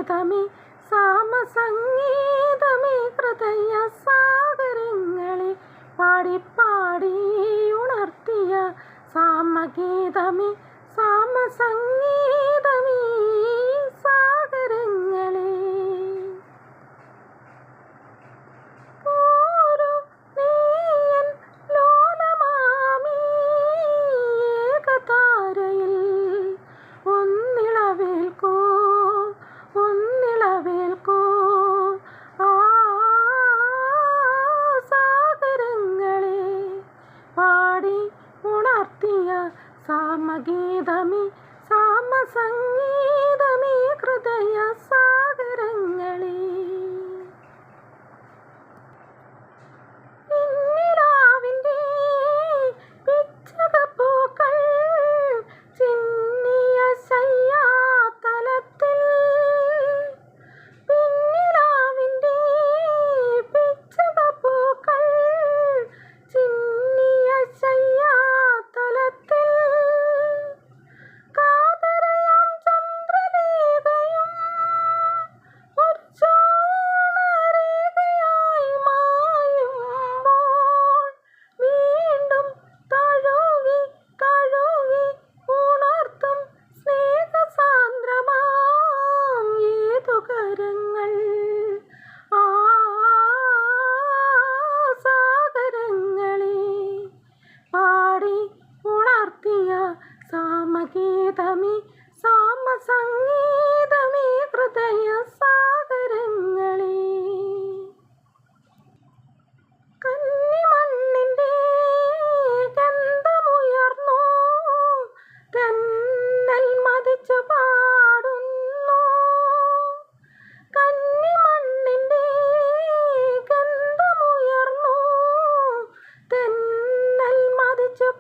സാമഗീതമേ സാമസംഗീതമേ ഹൃദയ സാഗരങ്ങളെ പാടി ഉണർത്തിയ സാമഗീതമേ സാമസംഗീതമേ സാഗരങ്ങളെ സാമഗീതമേ സാമസംഗീതമേ ഹൃദയ സാഗരങ്ങളെ നിന്നിലാവിൻ്റെ പിച്ചകപ്പൂക്കൾ ചിന്നിയ ശയ്യാതലത്തിൽ പിന്നിലാവിൻ്റെ പിച്ചകപ്പൂക്കൾ ചിന്നിയ ശയ്യാതലത്തിൽ സാമഗീതമേ സാമസംഗീതമേ ഹൃദയ സാഗരങ്ങളെ കന്നിമണ്ണിൻ്റെ ഗന്ധമുയർന്നു തെന്നൽ മതിച്ചു പാടുന്നു കന്നിമണ്ണിൻ്റെ ഗന്ധമുയർന്നു തെന്നൽ മതിച്ചു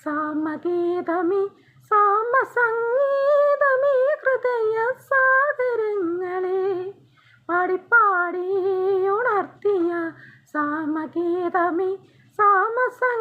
സാമഗീതമേ സാമസംഗീതമേ ഹൃദയ സാഗരങ്ങളെ പാടി ഉണർത്തിയ സാമഗീതമേ സാമസംഗീതമേ